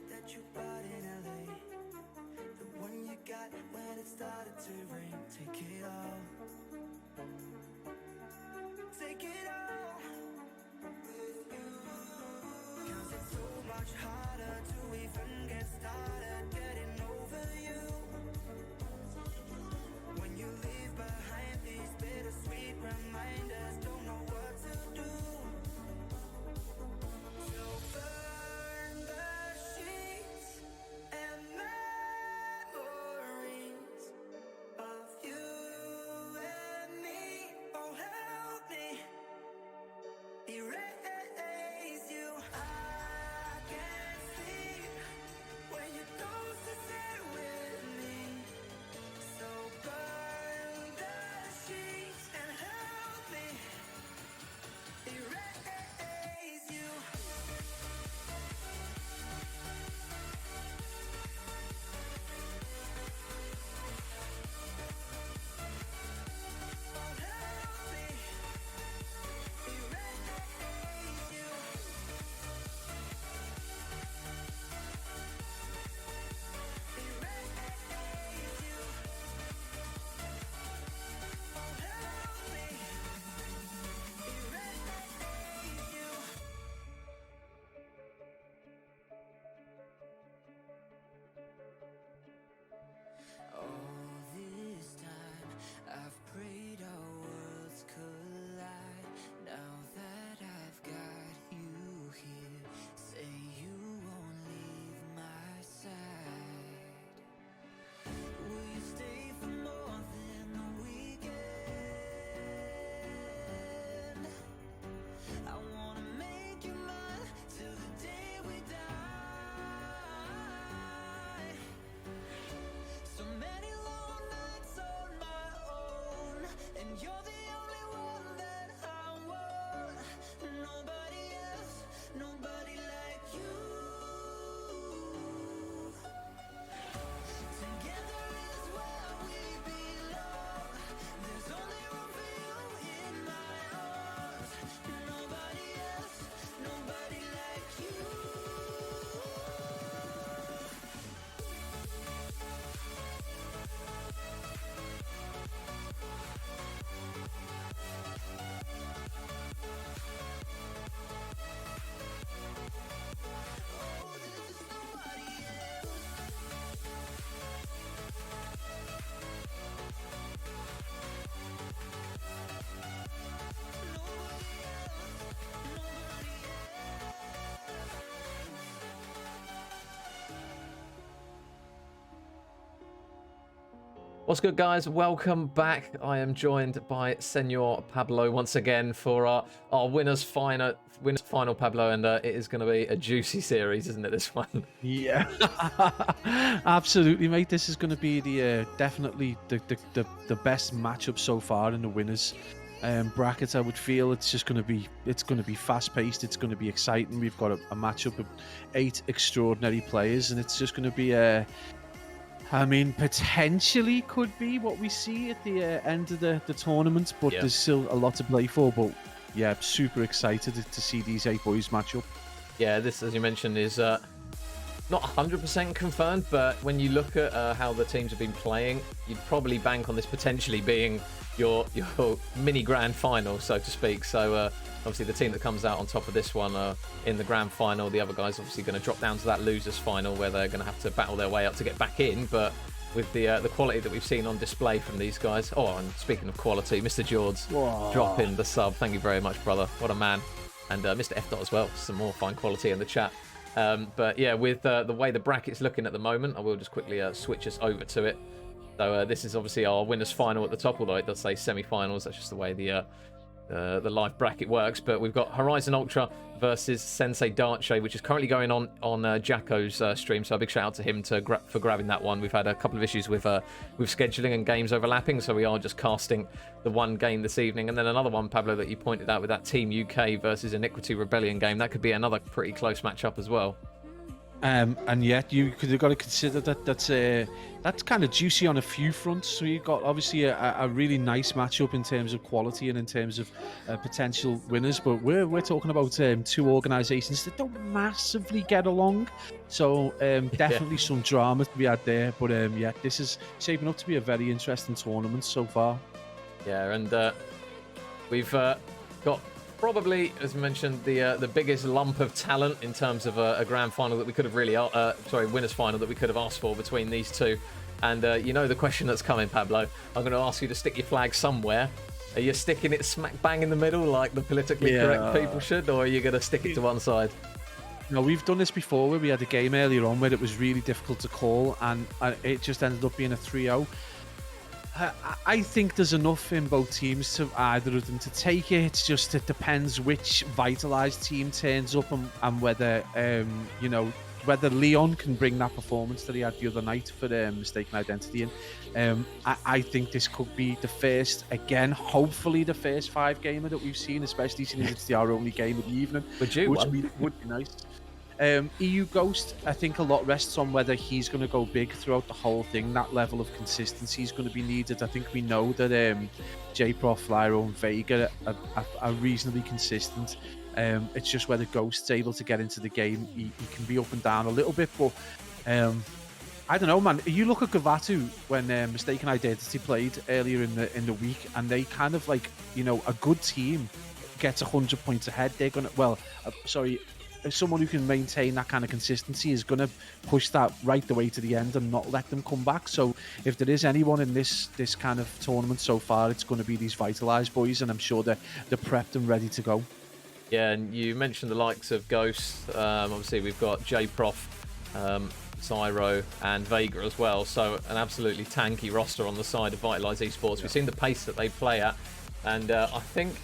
that you bought in LA, the one you got when it started to rain. Take it all. Take it all with you. 'Cause it's so much harder to even get started getting over you. When you leave behind these bittersweet reminders, don't know what to do. So burn the sheets and memories of you and me. Oh, help me erase you. I can't sleep when you don't sit with me. So burn the sheets and help me erase you. Oh, help me erase you. Erase you. Oh, help me erase you. All this time I've prayed our worlds collide. Now that I've got you here, say you won't leave my side. Will you stay for more than the weekend? I wanna make you mine till the day we die. So many long nights on my own, and you're the only one that I want. Nobody else, nobody like you. Together is where we belong. There's only room for you in my arms. Nobody else, nobody like you. Oh, there's just nobody else. Nobody What's good, guys? Welcome back. I am joined by Senor Pablo once again for our winners final Pablo, and it is going to be a juicy series, isn't it? This one. Yeah, absolutely, mate. This is going to be the definitely the best matchup so far in the winners bracket. I would feel it's going to be fast paced. It's going to be exciting. We've got a matchup of 8 extraordinary players, and it's just going to be I mean, potentially could be what we see at the end of the tournament, but Yeah. there's still a lot to play for. But yeah, super excited to see these 8 boys match up. Yeah, this, as you mentioned, is not 100% confirmed, but when you look at how the teams have been playing, you'd probably bank on this potentially being your mini grand final, so to speak. So obviously the team that comes out on top of this one in the grand final, the other guys obviously going to drop down to that losers final where they're going to have to battle their way up to get back in. But with the quality that we've seen on display from these guys, oh, and speaking of quality, Mr. George dropping the sub, thank you very much, brother, what a man. And Mr. F. as well, some more fine quality in the chat. But yeah, with the way the bracket's looking at the moment, I will just quickly switch us over to it. So this is obviously our winners final at the top, although it does say semi-finals. That's just the way the live bracket works. But we've got Horizon Ultra versus Sensei Darche, which is currently going on Jacko's stream. So a big shout out to him for grabbing that one. We've had a couple of issues with scheduling and games overlapping, so we are just casting the one game this evening. And then another one, Pablo, that you pointed out with that Team UK versus Iniquity Rebellion game. That could be another pretty close matchup as well. And yet you've got to consider that that's kind of juicy on a few fronts. So you've got obviously a really nice matchup in terms of quality and in terms of potential winners. But we're talking about two organisations that don't massively get along. So definitely some drama to be had there. But yeah, this is shaping up to be a very interesting tournament so far. Yeah, and we've got probably, as mentioned, the biggest lump of talent in terms of a grand final that we could have really, winners final that we could have asked for between these two. And you know the question that's coming, Pablo. I'm going to ask you to stick your flag somewhere. Are you sticking it smack bang in the middle like the politically correct people should, or are you going to stick it to one side? No, we've done this before where we had a game earlier on where it was really difficult to call, and it just ended up being a 3-0. I think there's enough in both teams to either of them to take it. It's just it depends which Vitalize team turns up and whether whether Leon can bring that performance that he had the other night for Mystaken Identity. And I think this could be the first, again, hopefully the first 5-gamer that we've seen, especially since it's our only game of the evening, which would be nice. EU Ghost, I think a lot rests on whether he's going to go big throughout the whole thing. That level of consistency is going to be needed. I think we know that J-Prof, Flyro and Vega are reasonably consistent. It's just whether Ghost's able to get into the game. He can be up and down a little bit, but I don't know, man. You look at Gavatu when Mystaken Identity played earlier in the week, and they kind of like, a good team gets 100 points ahead. They're going to, someone who can maintain that kind of consistency is going to push that right the way to the end and not let them come back. So if there is anyone in this kind of tournament so far, it's going to be these Vitalize boys, and I'm sure they're prepped and ready to go. Yeah, and you mentioned the likes of Ghost. Obviously, we've got J-Prof, Zyro, and Vega as well. So an absolutely tanky roster on the side of Vitalize ESports. We've seen the pace that they play at, and I think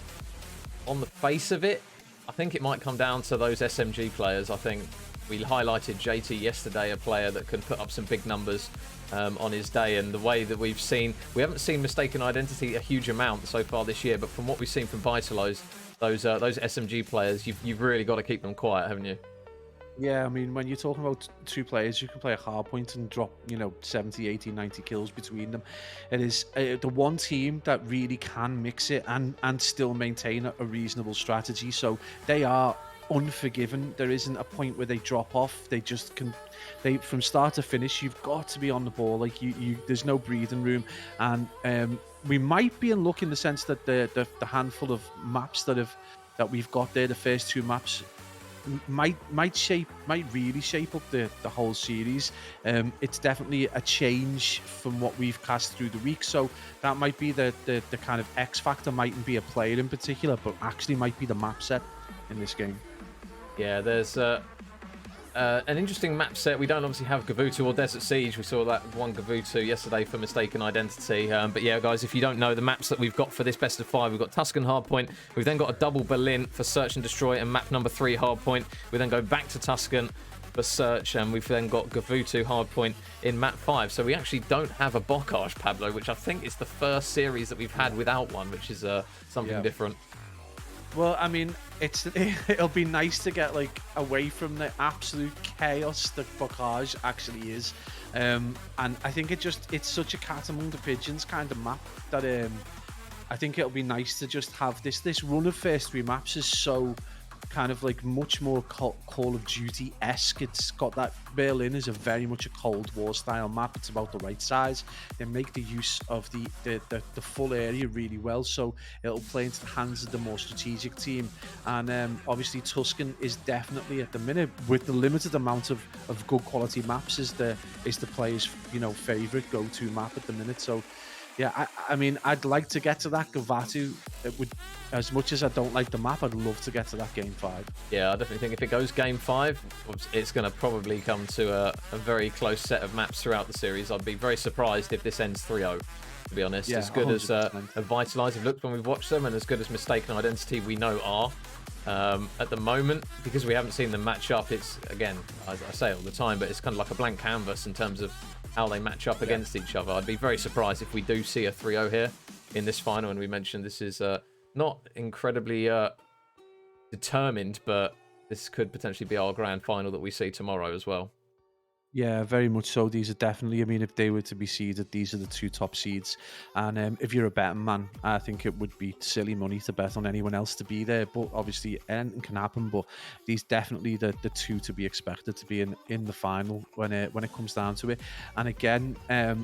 on the face of it, I think it might come down to those SMG players. I think we highlighted JT yesterday, a player that can put up some big numbers on his day, and the way that we haven't seen Mystaken Identity a huge amount so far this year, but from what we've seen from Vitalize, those SMG players, you've really got to keep them quiet, haven't you? Yeah, I mean, when you're talking about two players, you can play a hard point and drop, 70, 80, 90 kills between them. It is the one team that really can mix it and still maintain a reasonable strategy. So they are unforgiven. There isn't a point where they drop off. They just can. From start to finish, you've got to be on the ball. Like there's no breathing room, and we might be in luck in the sense that the handful of maps that we've got there, the first 2 maps, might really shape up the whole series. It's definitely a change from what we've cast through the week, so that might be the kind of X factor. Mightn't be a player in particular, but actually might be the map set in this game. Yeah, there's an interesting map set. We don't obviously have Gavutu or Desert Siege. We saw that one Gavutu yesterday for Mystaken Identity. But yeah, guys, if you don't know the maps that we've got for this best of 5, we've got Tuscan Hardpoint. We've then got a double Berlin for Search and Destroy and map number 3 Hardpoint. We then go back to Tuscan for Search, and we've then got Gavutu Hardpoint in map 5. So we actually don't have a Bocage, Pablo, which I think is the first series that we've had without one, which is something different. Well, I mean, it'll be nice to get away from the absolute chaos that Bocage actually is, and I think it's such a cat among the pigeons kind of map that I think it'll be nice to just have this run of first 3 maps is so kind of much more Call of Duty-esque. It's got that Berlin is a very much a Cold War style map. It's about the right size. They make the use of the full area really well, so it'll play into the hands of the more strategic team. And obviously Tuscan is definitely at the minute, with the limited amount of good quality maps, is the player's favorite go-to map at the minute. So yeah, I mean, I'd like to get to that Gavatu. It would, as much as I don't like the map, I'd love to get to that game 5. Yeah, I definitely think if it goes game 5, it's going to probably come to a very close set of maps throughout the series. I'd be very surprised if this ends 3-0, to be honest. Yeah, as good 100%. As Vitalize have looked when we've watched them, and as good as Mystaken Identity we know are at the moment, because we haven't seen them match up. It's, again, I say it all the time, but it's kind of like a blank canvas in terms of how they match up against each other. I'd be very surprised if we do see a 3-0 here in this final. And we mentioned this is not incredibly determined, but this could potentially be our grand final that we see tomorrow as well. Yeah, very much so. These are definitely, I mean, if they were to be seeded, these are the two top seeds. And if you're a betting man, I think it would be silly money to bet on anyone else to be there. But obviously, anything can happen. But these definitely the two to be expected to be in the final when it comes down to it. And again,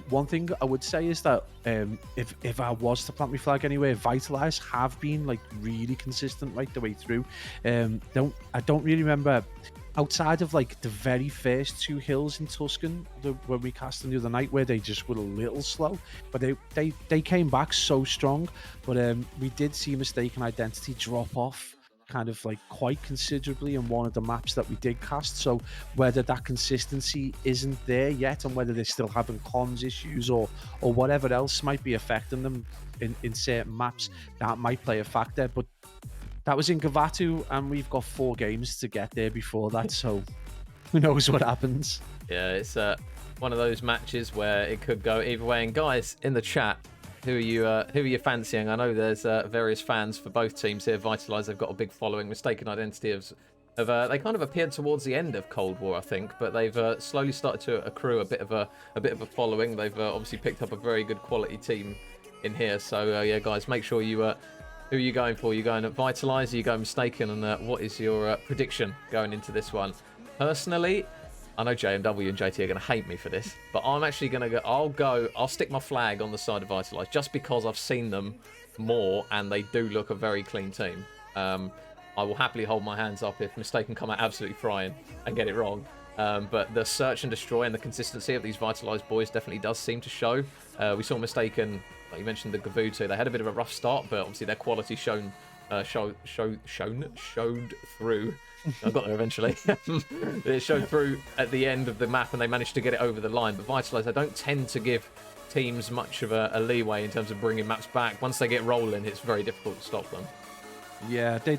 one thing I would say is that if I was to plant my flag anywhere, Vitalize have been like really consistent right the way through. I don't really remember. Outside of like the very first two hills in Tuscan, when we cast them the other night, where they just were a little slow, but they came back so strong. But we did see Mystaken Identity drop off kind of like quite considerably in one of the maps that we did cast. So whether that consistency isn't there yet, and whether they're still having comms issues or whatever else might be affecting them in certain maps, that might play a factor. But that was in Gavatu, and we've got 4 games to get there before that, so who knows what happens. Yeah, it's one of those matches where it could go either way. And guys, in the chat, who are you fancying? I know there's various fans for both teams here. Vitalize, they've got a big following. Mystaken Identity they kind of appeared towards the end of Cold War, I think, but they've slowly started to accrue a bit of a following. They've obviously picked up a very good quality team in here. So yeah, guys, make sure you. Who are you going for? Are you going at Vitalize? Are you going Mystaken? And what is your prediction going into this one? Personally, I know JMW and JT are going to hate me for this, but I'm actually going to go. I'll stick my flag on the side of Vitalize just because I've seen them more and they do look a very clean team. I will happily hold my hands up if Mystaken come out absolutely frying and get it wrong. But the search and destroy and the consistency of these Vitalize boys definitely does seem to show. We saw Mystaken. Like you mentioned the Gavutu, they had a bit of a rough start, but obviously their quality showed through. I got there eventually. It showed through at the end of the map, and they managed to get it over the line. But Vitalize, they don't tend to give teams much of a leeway in terms of bringing maps back. Once they get rolling, it's very difficult to stop them. Yeah, they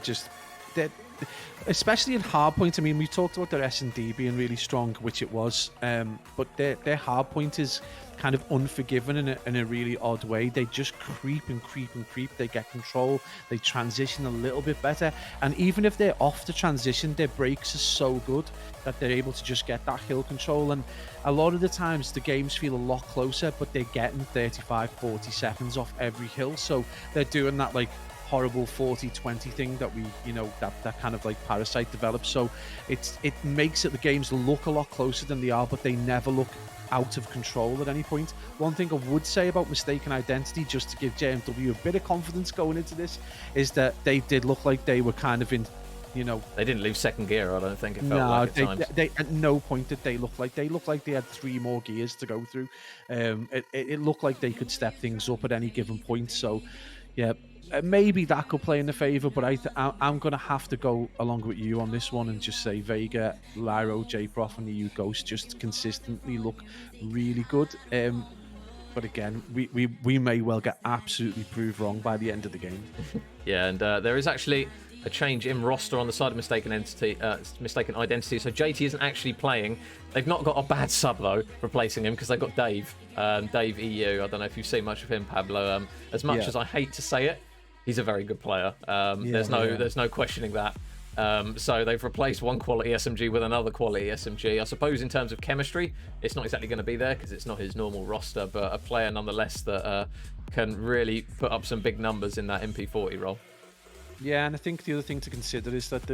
especially in hardpoint. I mean, we talked about their S&D being really strong, which it was, but their hardpoint is kind of unforgiving in a really odd way. They just creep and creep and creep. They get control. They transition a little bit better. And even if they're off the transition, their breaks are so good that they're able to just get that hill control. And a lot of the times the games feel a lot closer, but they're getting 35, 40 seconds off every hill. So they're doing that like horrible 40-20 thing that we, that kind of like Parasite develops. So it makes it the games look a lot closer than they are, but they never look out of control at any point. One thing I would say about Mystaken Identity, just to give JMW a bit of confidence going into this, is that they did look like they were kind of in, they didn't leave second gear. I don't think it felt like at times. They at no point did they look like they had 3 more gears to go through. It looked like they could step things up at any given point. So yeah, maybe that could play in the favour, but I'm going to have to go along with you on this one and just say Vega, Lyro, J-Prof and the EU Ghost just consistently look really good. But again, we may well get absolutely proved wrong by the end of the game. Yeah, and there is actually a change in roster on the side of Mystaken Identity. So JT isn't actually playing. They've not got a bad sub though replacing him, because they've got Dave EU. I don't know if you've seen much of him, Pablo. As much as I hate to say it, he's a very good player. There's no questioning that. So they've replaced one quality SMG with another quality SMG. I suppose in terms of chemistry, it's not exactly going to be there because it's not his normal roster, but a player nonetheless that can really put up some big numbers in that MP40 role. Yeah, and I think the other thing to consider is that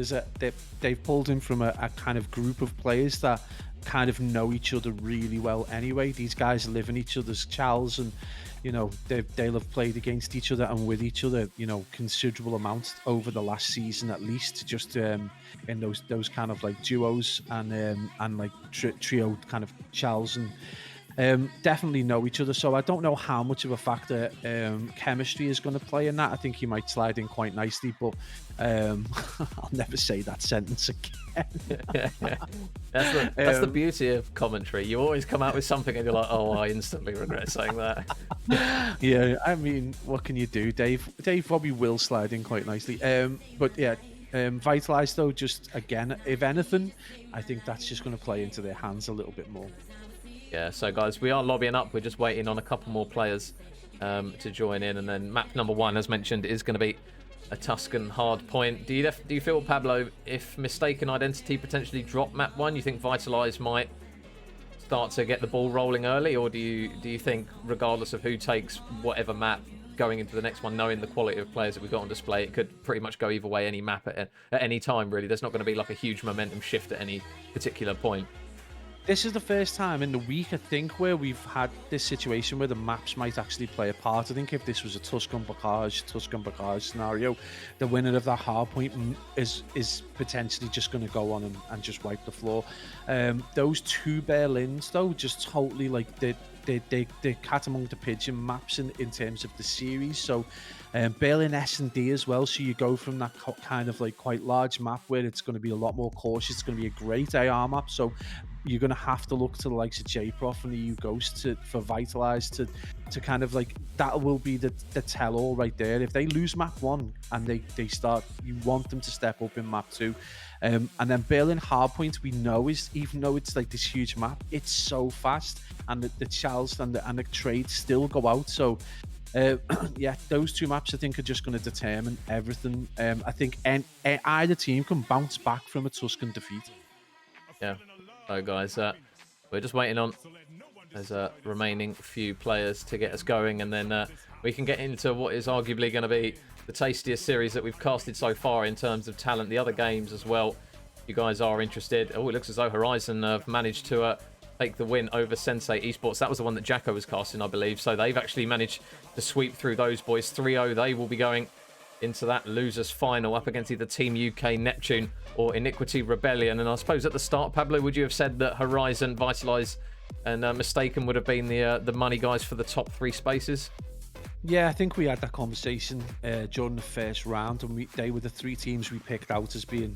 they've pulled in from a kind of group of players that kind of know each other really well anyway. These guys live in each other's chals, and they'll have played against each other and with each other considerable amounts over the last season, at least, just in those kind of like duos and like trio kind of chals, and definitely know each other. So I don't know how much of a factor chemistry is going to play in that. I think he might slide in quite nicely, but I'll never say that sentence again. That's the beauty of commentary. You always come out with something and you're like, oh, I instantly regret saying that. Yeah, I mean, what can you do? Dave probably will slide in quite nicely. But yeah, Vitalize though, just again, if anything, I think that's just going to play into their hands a little bit more. Yeah, so guys, we are lobbying up. We're just waiting on a couple more players to join in. And then map number 1, as mentioned, is going to be a Tuscan hard point. Do you feel, Pablo, if Mistaken Identity potentially drop map 1, you think Vitalize might start to get the ball rolling early, or do you think, regardless of who takes whatever map going into the next one, knowing the quality of players that we've got on display, it could pretty much go either way, any map at any time, really? There's not going to be like a huge momentum shift at any particular point. This is the first time in the week, I think, where we've had this situation where the maps might actually play a part. I think if this was a Tuscan Barrage scenario, the winner of that hard point is potentially just going to go on and just wipe the floor. Those 2 Berlins, though, just totally like the cat among the pigeon maps in terms of the series. So Berlin S&D as well, so you go from that kind of like quite large map where it's going to be a lot more cautious. It's going to be a great AR map, so you're going to have to look to the likes of JProf and the EU Ghost for Vitalize to kind of like, that will be the tell-all right there. If they lose map 1 and they start, you want them to step up in map 2. And then Berlin hardpoint, we know, is, even though it's like this huge map, it's so fast, and the Chals and the trades still go out. So yeah, those 2 maps I think are just going to determine everything. I think either team can bounce back from a Tuscan defeat. Yeah. So guys, we're just waiting on there's remaining few players to get us going, and then we can get into what is arguably going to be the tastiest series that we've casted so far in terms of talent. The other games as well, you guys are interested. Oh, it looks as though Horizon have managed to take the win over Sensei ESports. That was the one that Jacko was casting, I believe. So they've actually managed to sweep through those boys 3-0. They will be going into that losers final up against either Team UK Neptune or Iniquity Rebellion. And I suppose at the start, Pablo, would you have said that Horizon, Vitalize and Mistaken would have been the money guys for the top 3 spaces? Yeah, I think we had that conversation during the first round, and they were the 3 teams we picked out as being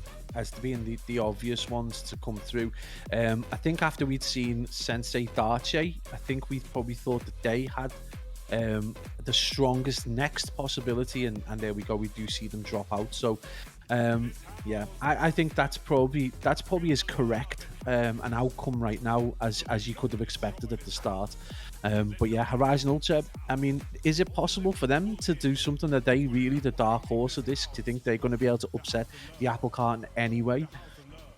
the obvious ones to come through. I think after we'd seen Sensei Darche, I think we probably thought that they had the strongest next possibility, and there we go, we do see them drop out. So yeah, I think that's probably as correct an outcome right now as you could have expected at the start. But yeah, Horizon Ultra, I mean, is it possible for them to do something? That they really the dark horse of this? Do you think they're going to be able to upset the apple cart in any way?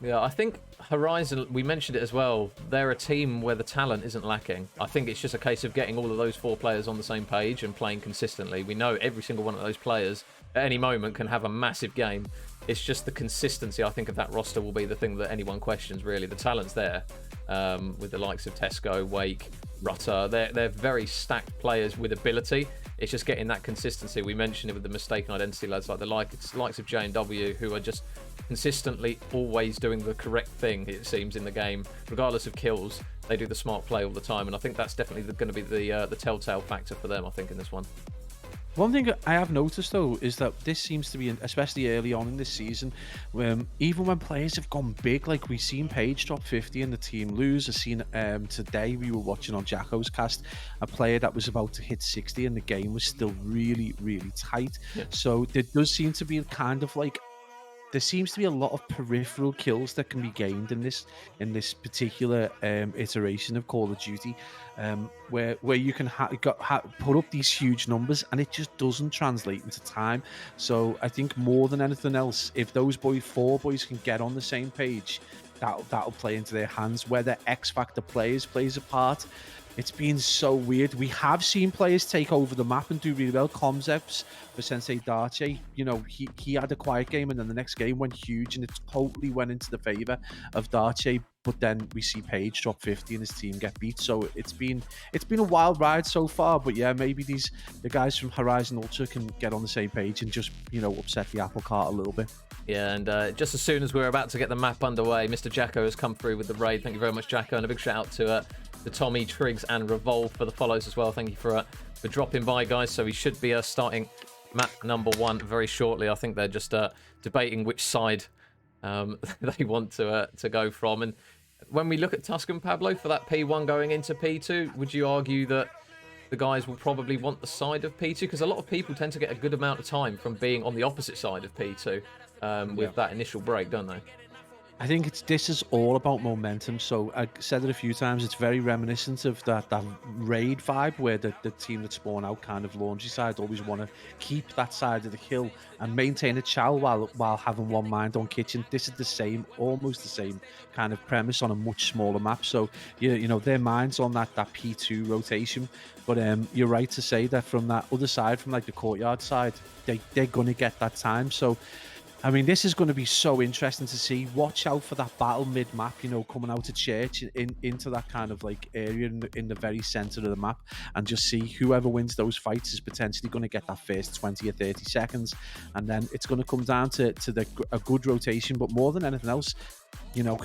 Yeah, I think Horizon, we mentioned it as well, they're a team where the talent isn't lacking. I think it's just a case of getting all of those 4 players on the same page and playing consistently. We know every single one of those players at any moment can have a massive game. It's just the consistency, I think, of that roster will be the thing that anyone questions, really. The talent's there, with the likes of Tesco, Wake, Rutter. They're very stacked players with ability. It's just getting that consistency. We mentioned it with the Mistaken Identity lads, like the likes of J&W, who are just consistently always doing the correct thing, it seems, in the game. Regardless of kills, they do the smart play all the time, and I think that's definitely going to be the telltale factor for them, I think, in this one. One thing I have noticed, though, is that this seems to be, especially early on in this season, even when players have gone big, like we've seen Paige drop 50 and the team lose. I've seen today, we were watching on Jacko's cast, a player that was about to hit 60 and the game was still really, really tight. Yeah. So there does seem to be kind of like, there seems to be a lot of peripheral kills that can be gained in this particular iteration of Call of Duty, where you can put up these huge numbers and it just doesn't translate into time. So I think more than anything else, if those 4 boys can get on the same page, that'll play into their hands. Whether X Factor plays a part, it's been so weird. We have seen players take over the map and do really well. Comzevs for Sensei Darche, you know, he had a quiet game and then the next game went huge and it totally went into the favor of Darche. But then we see Paige drop 50 and his team get beat. So it's been a wild ride so far. But yeah, maybe the guys from Horizon Ultra can get on the same page and just, you know, upset the apple cart a little bit. Yeah, and just as soon as we're about to get the map underway, Mr. Jacko has come through with the raid. Thank you very much, Jacko, and a big shout out to Tommy, Triggs, and Revolve for the follows as well. Thank you for dropping by, guys. So we should be starting map number 1 very shortly. I think they're just debating which side they want to go from. And when we look at Tuscan, Pablo, for that P1 going into P2, would you argue that the guys will probably want the side of P2? Because a lot of people tend to get a good amount of time from being on the opposite side of P2 with that initial break, don't they? I think this is all about momentum. So I said it a few times. It's very reminiscent of that raid vibe where the team that spawn out kind of laundry side always want to keep that side of the hill and maintain a chow while having one mind on kitchen. This is the same, almost the same kind of premise on a much smaller map. So you know their minds on that P2 rotation. But you're right to say that from that other side, from like the courtyard side, they're gonna get that time. So I mean, this is going to be so interesting to see. Watch out for that battle mid-map, you know, coming out of church into that kind of like area in the very center of the map, and just see whoever wins those fights is potentially going to get that first 20 or 30 seconds, and then it's going to come down to a good rotation. But more than anything else, you know,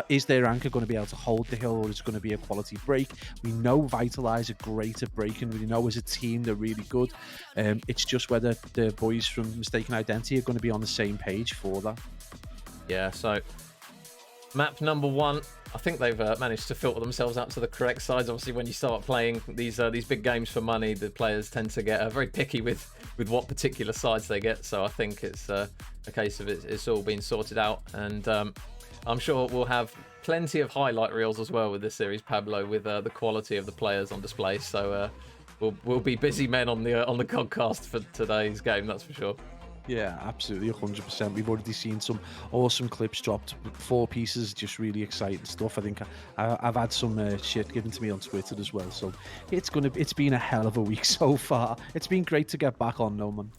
is their anchor going to be able to hold the hill, or is it going to be a quality break? We know Vitalize are great at breaking. We know as a team they're really good. It's just whether the boys from Mistaken Identity are going to be on the same page for that. Yeah, so map number 1, I think they've managed to filter themselves out to the correct sides. Obviously, when you start playing these big games for money, the players tend to get very picky with what particular sides they get. So I think it's a case of it's all been sorted out, and I'm sure we'll have plenty of highlight reels as well with this series, Pablo, with the quality of the players on display. So we'll be busy men on the podcast for today's game, that's for sure. Yeah, absolutely, 100%. We've already seen some awesome clips dropped. 4 pieces, just really exciting stuff. I think I've had some shit given to me on Twitter as well. So it's been a hell of a week so far. It's been great to get back on, no man.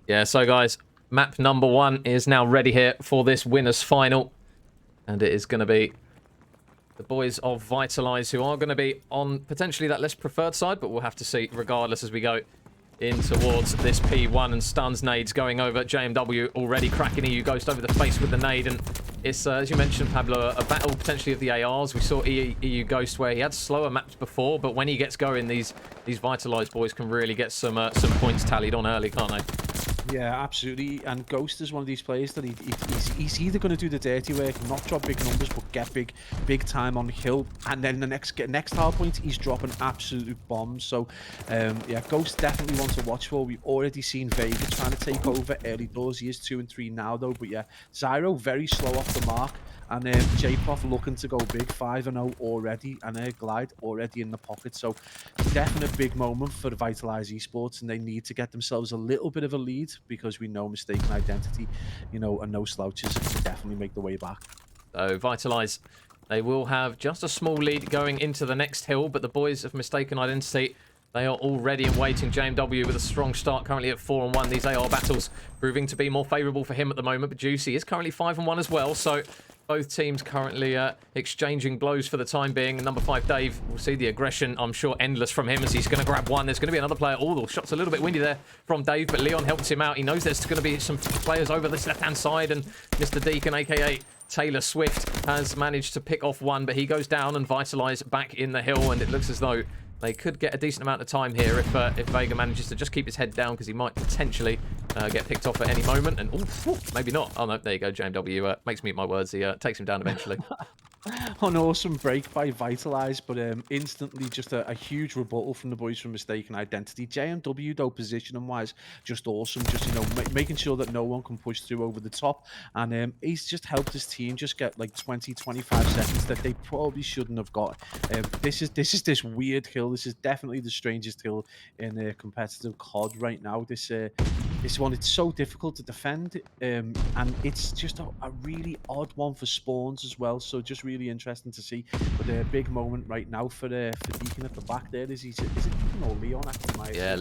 Yeah, so guys, map number 1 is now ready here for this winners final. And it is going to be the boys of Vitalize, who are going to be on potentially that less preferred side, but we'll have to see regardless as we go in towards this P1. And Stuns nades going over. JMW already cracking EU Ghost over the face with the nade. And it's, as you mentioned, Pablo, a battle potentially of the ARs. We saw EU Ghost where he had slower maps before, but when he gets going, these Vitalize boys can really get some points tallied on early, can't they? Yeah, absolutely. And Ghost is one of these players that he's either going to do the dirty work, not drop big numbers, but get big time on the hill, and then the next hard point he's dropping absolute bombs. So yeah, Ghost definitely one to watch for. We've already seen Vega trying to take over early doors. He is 2 and 3 now though, but yeah, Zyro very slow off the mark. And J-Prof looking to go big, 5-0 already, and Glide already in the pocket. So definite big moment for the Vitalize esports, and they need to get themselves a little bit of a lead, because we know Mistaken Identity, you know, and no slouches to definitely make the way back. So Vitalize, they will have just a small lead going into the next hill, but the boys of Mistaken Identity, they are all ready and waiting. JMW with a strong start, currently at 4-1. These AR battles proving to be more favourable for him at the moment, but Juicy is currently 5-1 as well. So both teams currently exchanging blows for the time being. Number 5, Dave, we'll see the aggression, I'm sure, endless from him as he's going to grab one. There's going to be another player. Oh, the shot's a little bit windy there from Dave, but Leon helps him out. He knows there's going to be some players over this left-hand side, and Mr. Deacon, a.k.a. Taylor Swift, has managed to pick off one, but he goes down, and Vitalize back in the hill, and it looks as though they could get a decent amount of time here if Vega manages to just keep his head down, because he might potentially get picked off at any moment. And ooh, maybe not. Oh no, there you go. JMW makes me eat my words. He takes him down eventually. An awesome break by Vitalize, but instantly just a huge rebuttal from the boys from Mistaken Identity. JMW, though, positioning wise, just awesome. Just, you know, making sure that no one can push through over the top, and he's just helped his team just get like 20-25 seconds that they probably shouldn't have got. This is this weird hill. This is definitely the strangest hill in competitive COD right now. This one, it's so difficult to defend, and it's just a really odd one for spawns as well. So just really interesting to see. But a big moment right now for Deacon at the back there. Is it Deacon or Leon? Yeah,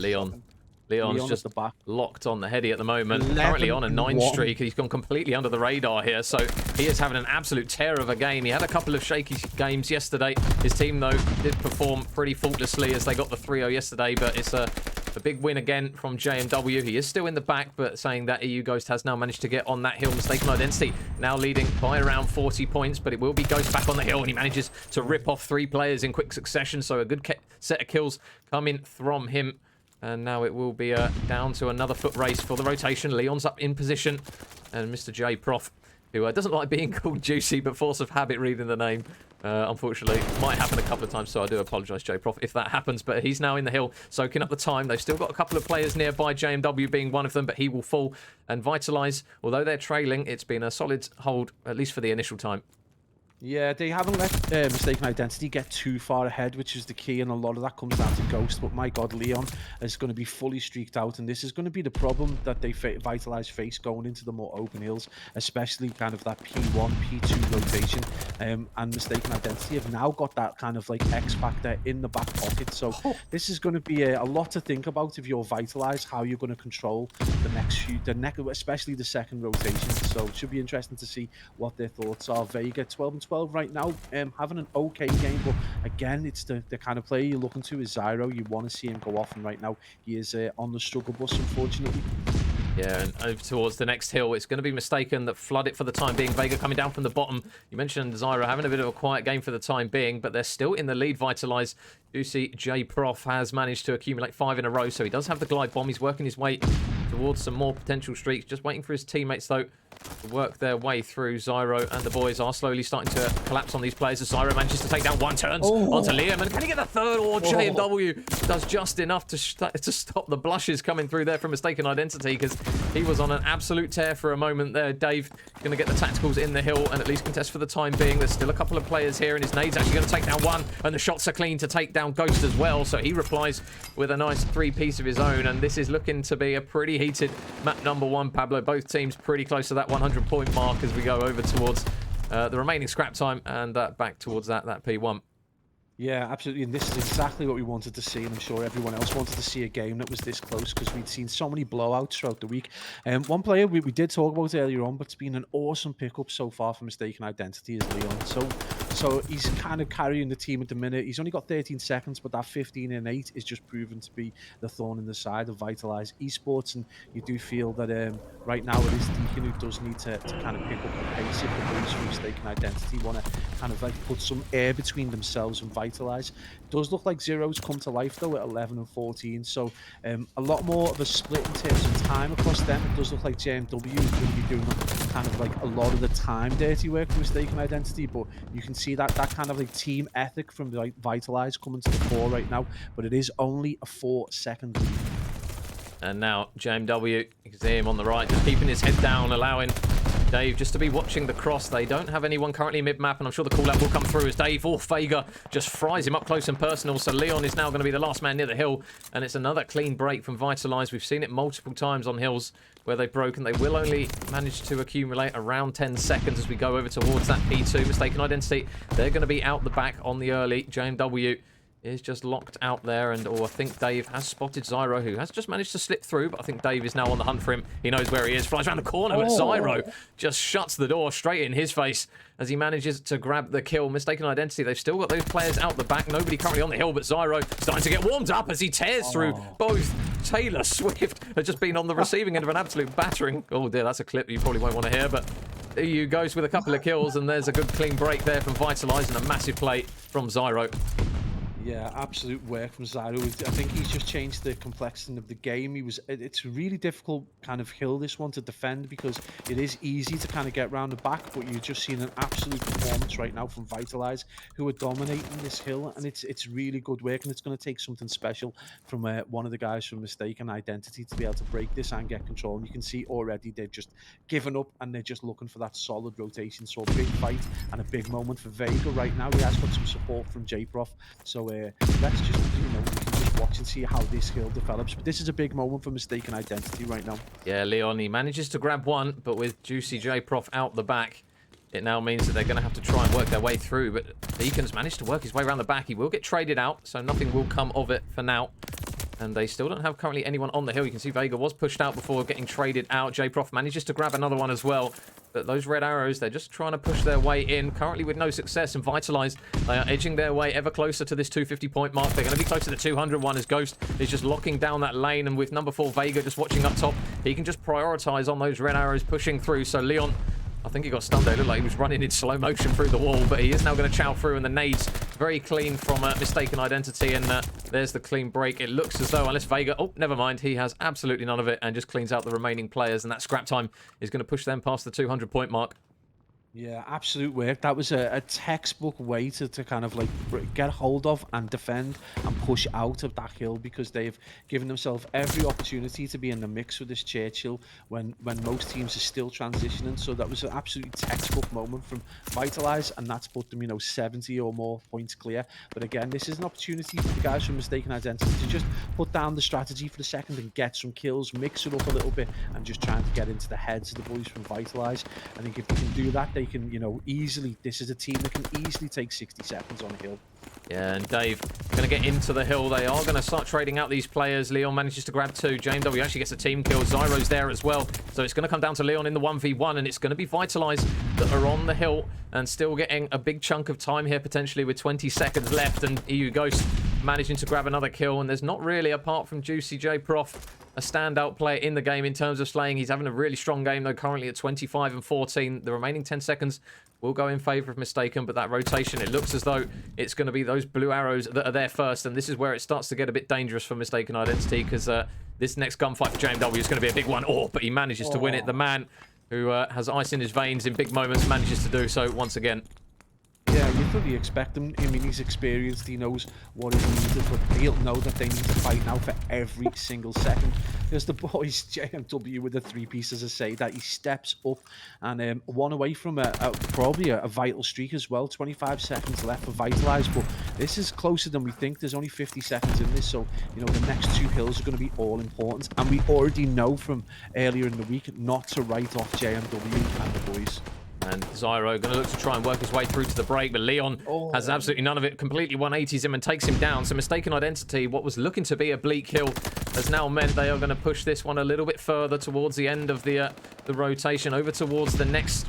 Leon's just locked on the heady at the moment. Currently on a 9 streak. He's gone completely under the radar here. So he is having an absolute tear of a game. He had a couple of shaky games yesterday. His team, though, did perform pretty faultlessly as they got the 3-0 yesterday. But it's a big win again from JMW. He is still in the back, but saying that EU Ghost has now managed to get on that hill. Mistaken Identity now leading by around 40 points, but it will be Ghost back on the hill, and he manages to rip off 3 players in quick succession. So a good set of kills coming from him. And now it will be down to another foot race for the rotation. Leon's up in position, and Mr. J Prof who doesn't like being called Juicy, but force of habit reading the name. Unfortunately, might happen a couple of times, so I do apologise, J-Prof, if that happens. But he's now in the hill, soaking up the time. They've still got a couple of players nearby, JMW being one of them, but he will fall. And Vitalize, although they're trailing, it's been a solid hold, at least for the initial time. Yeah, they haven't let Mistaken Identity get too far ahead, which is the key, and a lot of that comes down to Ghost. But my God, Leon is going to be fully streaked out, and this is going to be the problem that they Vitalize face going into the more open hills, especially kind of that P1, P2 rotation. And Mistaken Identity have now got that kind of like X factor in the back pocket. So this is going to be a lot to think about if you're Vitalize, how you're going to control the especially the second rotation. So it should be interesting to see what their thoughts are. Vega 12-12 right now, having an okay game, but again, it's the kind of player you're looking to is Zyro. You want to see him go off, and right now he is on the struggle bus, unfortunately. Yeah, and over towards the next hill. It's going to be Mystaken that flood it for the time being. Vega coming down from the bottom. You mentioned Zyro having a bit of a quiet game for the time being, but they're still in the lead. Vitalize. Juicy J-Prof has managed to accumulate 5 in a row, so he does have the glide bomb. He's working his way towards some more potential streaks. Just waiting for his teammates, though, to work their way through. Zyro and the boys are slowly starting to collapse on these players as Zyro manages to take down one, turns onto Liam, and can he get the third? Or JMW does just enough to stop the blushes coming through there from Mistaken Identity, because he was on an absolute tear for a moment there. Dave going to get the tacticals in the hill and at least contest for the time being. There's still a couple of players here, and his nade's actually going to take down one, and the shots are clean to take down Ghost as well, so he replies with a nice 3-piece of his own, and this is looking to be a pretty heated map number 1, Pablo. Both teams pretty close to that 100-point mark as we go over towards the remaining scrap time and back towards that P1. Yeah, absolutely, and this is exactly what we wanted to see, and I'm sure everyone else wanted to see a game that was this close, because we'd seen so many blowouts throughout the week. One player we did talk about earlier on, but it's been an awesome pickup so far for Mistaken Identity, is Leon. So he's kind of carrying the team at the minute. He's only got 13 seconds, but that 15 and 8 is just proven to be the thorn in the side of Vitalize esports, and you do feel that right now it is Deacon who does need to kind of pick up the pace if the boys from Mistaken Identity want to kind of like put some air between themselves and Vitalize. It does look like Zero's come to life though at 11 and 14, so a lot more of a split in terms of time across them. It does look like JMW is going to be doing kind of like a lot of the time dirty work for Mistaken Identity, but you can see that kind of like team ethic from like Vitalize coming to the fore right now, but it is only a 4-second lead. And now JMW, you can see him on the right, just keeping his head down, allowing Dave just to be watching the cross. They don't have anyone currently mid-map, and I'm sure the call-out will come through as Dave or Vega just fries him up close and personal. So Leon is now going to be the last man near the hill, and it's another clean break from Vitalize. We've seen it multiple times on hills where they've broken. They will only manage to accumulate around 10 seconds as we go over towards that P2. Mistaken Identity, they're going to be out the back on the early. JMW is just locked out there, and I think Dave has spotted Zyro, who has just managed to slip through, but I think Dave is now on the hunt for him. He knows where he is, flies around the corner, but Zyro just shuts the door straight in his face as he manages to grab the kill. Mistaken Identity, they've still got those players out the back. Nobody currently on the hill, but Zyro starting to get warmed up as he tears through both. Taylor Swift has just been on the receiving end of an absolute battering. Oh dear, that's a clip you probably won't want to hear, but EU goes with a couple of kills, and there's a good clean break there from Vitalize and a massive play from Zyro. Yeah, absolute work from Zyro. I think he's just changed the complexity of the game. It's a really difficult kind of hill, this one, to defend, because it is easy to kind of get round the back, but you're just seeing an absolute performance right now from Vitalize, who are dominating this hill, and it's really good work, and it's going to take something special from one of the guys from Mistaken Identity to be able to break this and get control. And you can see already they've just given up, and they're just looking for that solid rotation. So a big fight and a big moment for Vega right now. He has got some support from J-Prof, so let's just, we can just watch and see how this hill develops. But this is a big moment for Mistaken Identity right now. Yeah, Leon, he manages to grab one, but with Juicy J-Prof out the back, it now means that they're going to have to try and work their way through. But Deacon's managed to work his way around the back. He will get traded out, so nothing will come of it for now. And they still don't have currently anyone on the hill. You can see Vega was pushed out before getting traded out. J-Prof manages to grab another one as well. But those red arrows, they're just trying to push their way in, currently with no success. And Vitalize, they are edging their way ever closer to this 250-point mark. They're going to be close to the 200 one as Ghost is just locking down that lane. And with number 4, Vega, just watching up top, he can just prioritize on those red arrows pushing through. So Leon, I think he got stunned there. It looked like he was running in slow motion through the wall, but he is now going to chow through, and the nades very clean from Mistaken Identity, and there's the clean break. It looks as though, unless Vega, oh, never mind, he has absolutely none of it and just cleans out the remaining players, and that scrap time is going to push them past the 200-point mark. Yeah, absolute work. That was a textbook way to kind of like get hold of and defend and push out of that hill, because they've given themselves every opportunity to be in the mix with this Churchill when most teams are still transitioning. So that was an absolutely textbook moment from Vitalize, and that's put them, 70 or more points clear. But again, this is an opportunity for the guys from Mistaken Identity to just put down the strategy for the second and get some kills, mix it up a little bit, and just trying to get into the heads of the boys from Vitalize. I think if they can do that, they can, easily. This is a team that can easily take 60 seconds on a hill. Yeah, and Dave going to get into the hill. They are going to start trading out these players. Leon manages to grab 2. JMW actually gets a team kill. Zyro's there as well. So it's going to come down to Leon in the 1v1, and it's going to be Vitalize that are on the hill and still getting a big chunk of time here, potentially with 20 seconds left. And EU Ghost managing to grab another kill. And there's not really, apart from Juicy J Prof, a standout player in the game in terms of slaying. He's having a really strong game, though, currently at 25 and 14. The remaining 10 seconds will go in favor of Mystaken, but that rotation, it looks as though it's going to be those blue arrows that are there first, and this is where it starts to get a bit dangerous for Mystaken Identity, because this next gunfight for JMW is going to be a big one. But he manages to win it. The man who has ice in his veins in big moments manages to do so once again. Yeah, you fully expect him. I mean, he's experienced. He knows what is needed, but he'll know that they need to fight now for every single second. There's the boys, JMW, with the 3-piece, as I say, that he steps up and one away from probably a vital streak as well. 25 seconds left for Vitalize, but this is closer than we think. There's only 50 seconds in this, so, the next 2 hills are going to be all important. And we already know from earlier in the week not to write off JMW and the boys. And Zyro going to look to try and work his way through to the break, but Leon has absolutely none of it. Completely 180s him and takes him down. So Mystaken Identity, what was looking to be a bleak hill, has now meant they are going to push this one a little bit further towards the end of the rotation, over towards the next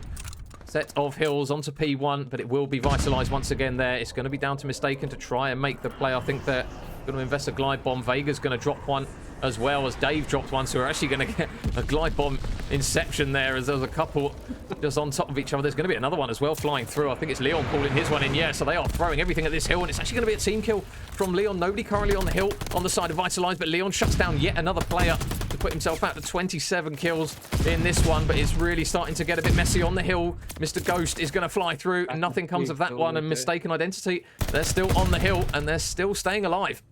set of hills onto P1, but it will be Vitalized once again there. It's going to be down to Mystaken to try and make the play. I think they're going to invest a glide bomb. Vega's going to drop one as well, as Dave dropped one, so we're actually going to get a glide bomb inception there, as there's a couple just on top of each other. There's going to be another one as well flying through. I think it's Leon calling his one in. Yeah, so they are throwing everything at this hill, and it's actually going to be a team kill from Leon. Nobody currently on the hill on the side of Vitalize, but Leon shuts down yet another player to put himself out to 27 kills in this one, but it's really starting to get a bit messy on the hill. Mr. Ghost is going to fly through, and nothing comes of that one, and Mystaken Identity, they're still on the hill, and they're still staying alive.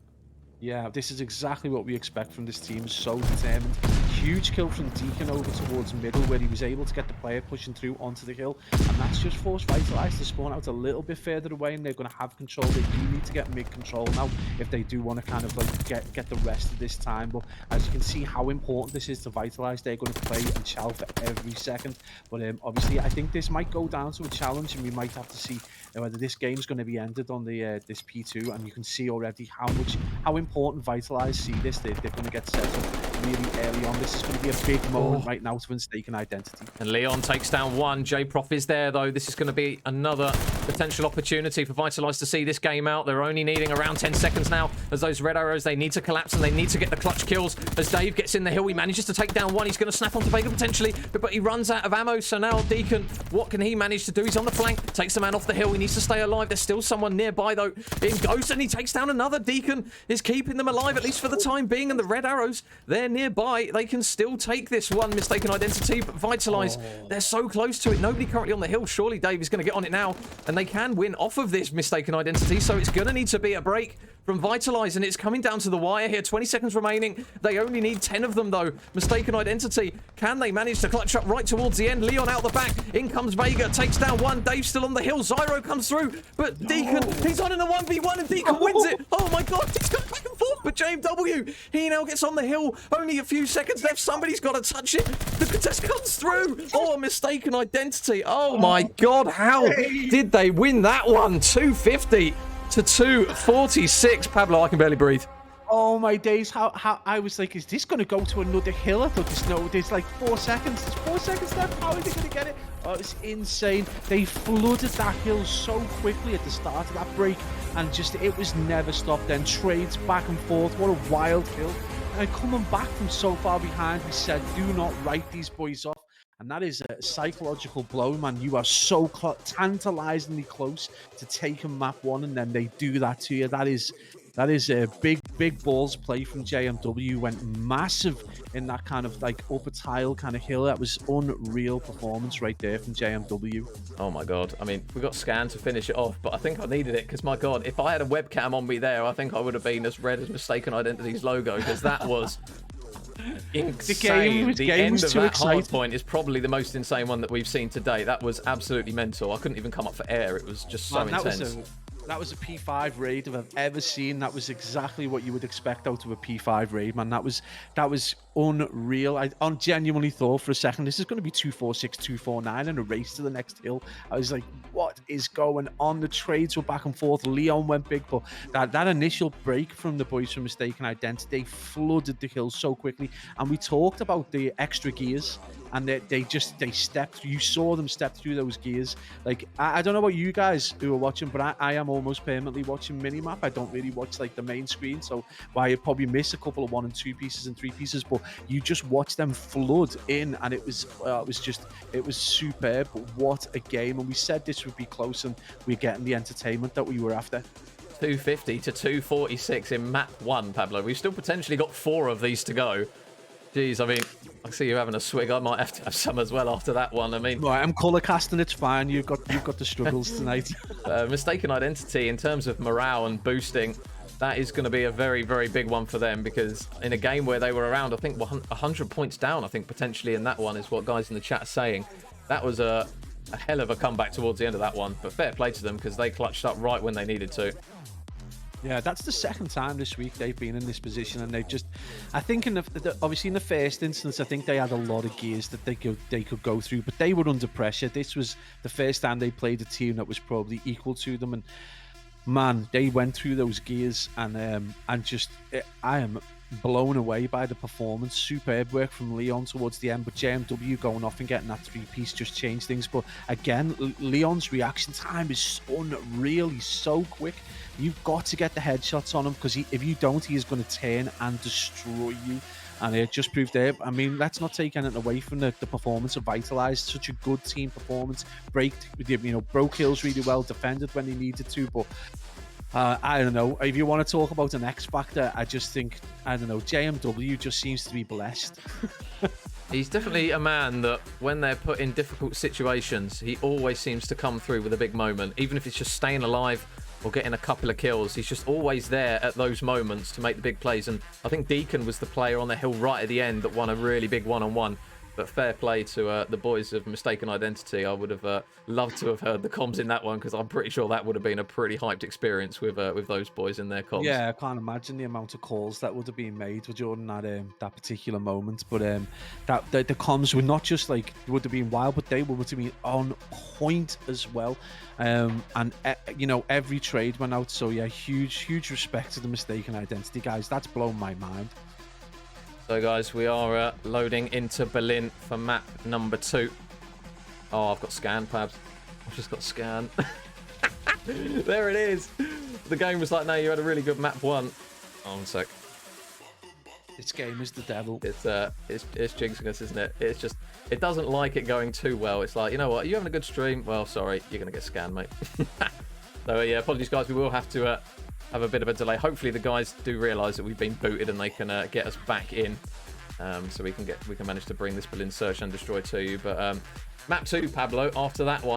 Yeah, this is exactly what we expect from this team. So determined. Huge kill from Deacon over towards middle, where he was able to get the player pushing through onto the hill, and that's just forced Vitalize to spawn out a little bit further away, and they're going to have control. They do need to get mid control now if they do want to kind of like get the rest of this time. But as you can see how important this is to Vitalize, they're going to play and chow for every second. But obviously, I think this might go down to a challenge, and we might have to see whether this game's going to be ended on the this P2. And you can see already how important Vitalize see this. They're going to get set up really early on. This is going to be a big moment right now to Mystaken Identity. And Leon takes down one. J-Prof is there, though. This is going to be another potential opportunity for Vitalize to see this game out. They're only needing around 10 seconds now, as those red arrows, they need to collapse and they need to get the clutch kills. As Dave gets in the hill, he manages to take down one. He's going to snap onto Vega potentially, but he runs out of ammo. So now Deacon, what can he manage to do? He's on the flank, takes the man off the hill. He needs to stay alive. There's still someone nearby, though. In Ghost, and he takes down another. Deacon is keeping them alive, at least for the time being, and the red arrows, they're nearby. They can still take this one. Mystaken Identity, but Vitalize, they're so close to it. Nobody currently on the hill. Surely Dave is going to get on it now, and they can win off of this Mystaken Identity, so it's going to need to be a break from Vitalize, and it's coming down to the wire here. 20 seconds remaining. They only need 10 of them, though. Mystaken Identity, can they manage to clutch up right towards the end? Leon out the back. In comes Vega, takes down one. Dave still on the hill. Zyro comes through, but Deacon, he's on in a 1v1, and Deacon wins it. Oh my god, he's going back and forth, but JMW, he now gets on the hill. Only a few seconds left. Somebody's got to touch it. The contest comes through. Oh, Mystaken Identity. Oh my god, how did they win that one? 250 to 246. Pablo, I can barely breathe. Oh my days, how I was like, is this going to go to another hill? I thought there's like 4 seconds. There's 4 seconds left. How are they going to get it? Oh, it's insane. They flooded that hill so quickly at the start of that break, and just it was never stopped. Then trades back and forth. What a wild hill. And coming back from so far behind, we said, do not write these boys off. And that is a psychological blow, man. You are so tantalizingly close to taking map one, and then they do that to you. That is That is a big balls play from JMW. Went massive in that kind of like upper tile kind of hill. That was unreal performance right there from JMW. Oh my god. I mean, we got Scan to finish it off, but I think I needed it because, my god, if I had a webcam on me there, I think I would have been as red as Mystaken Identity's logo, because that was insane. The end of that hard point is probably the most insane one that we've seen today. That was absolutely mental. I couldn't even come up for air. It was just so intense. That was a P5 raid if I've ever seen. That was exactly what you would expect out of a P5 raid, man. That was unreal. I genuinely thought for a second this is going to be 246, 249 and a race to the next hill. I was like, what is going on? The trades were back and forth. Leon went big, but that initial break from the boys from Mystaken Identity flooded the hill so quickly. And we talked about the extra gears, and they stepped. You saw them step through those gears. Like, I don't know about you guys who are watching, but I am almost permanently watching minimap. I don't really watch like the main screen, so why you probably miss a couple of 1 and 2 pieces and 3 pieces, but you just watch them flood in, and it was superb. But what a game! And we said this would be close, and we're getting the entertainment that we were after. 250 to 246 in map 1, Pablo. We've still potentially got 4 of these to go. Jeez, I mean, I see you having a swig. I might have to have some as well after that one. I mean, right, I'm colour casting. It's fine. You've got the struggles tonight. Mystaken Identity, in terms of morale and boosting, that is going to be a very, very big one for them, because in a game where they were around, I think 100 points down, I think potentially in that one is what guys in the chat are saying. That was a hell of a comeback towards the end of that one. But fair play to them, because they clutched up right when they needed to. Yeah, that's the second time this week they've been in this position, and they've just, I think obviously in the first instance, I think they had a lot of gears that they could go through, but they were under pressure. This was the first time they played a team that was probably equal to them, and man, they went through those gears, and I am blown away by the performance. Superb work from Leon towards the end, but JMW going off and getting that 3-piece just changed things. But again, Leon's reaction time is unreal. He's so quick. You've got to get the headshots on him, because if you don't, he is going to turn and destroy you. And it just proved there. I mean, let's not take anything away from the performance of Vitalize. Such a good team performance. Broke kills really well, defended when he needed to, but I don't know. If you want to talk about an X factor, I just think, I don't know, JMW just seems to be blessed. He's definitely a man that when they're put in difficult situations, he always seems to come through with a big moment. Even if it's just staying alive or getting a couple of kills, he's just always there at those moments to make the big plays. And I think Deacon was the player on the hill right at the end that won a really big one-on-one. But fair play to the boys of Mystaken Identity. I would have loved to have heard the comms in that one, because I'm pretty sure that would have been a pretty hyped experience with those boys in their comms. Yeah, I can't imagine the amount of calls that would have been made during that particular moment. But the comms were not just like would have been wild, but they would have been on point as well. Every trade went out. So yeah, huge respect to the Mystaken Identity guys. That's blown my mind. So guys, we are loading into Berlin for map number 2. Oh, I've got Scan, Pabs. I've just got Scan. There it is. The game was like, no, you had a really good map 1. Oh, 1 sec. This game is the devil. It's jinxing us, isn't it? It's just, it doesn't like it going too well. It's like, you know what, are you having a good stream? Well, sorry, you're going to get Scanned, mate. So yeah, apologies guys, we will have to have a bit of a delay. Hopefully the guys do realise that we've been booted and they can get us back in, so we can manage to bring this Berlin Search and Destroy to you. But map 2, Pablo, after that one.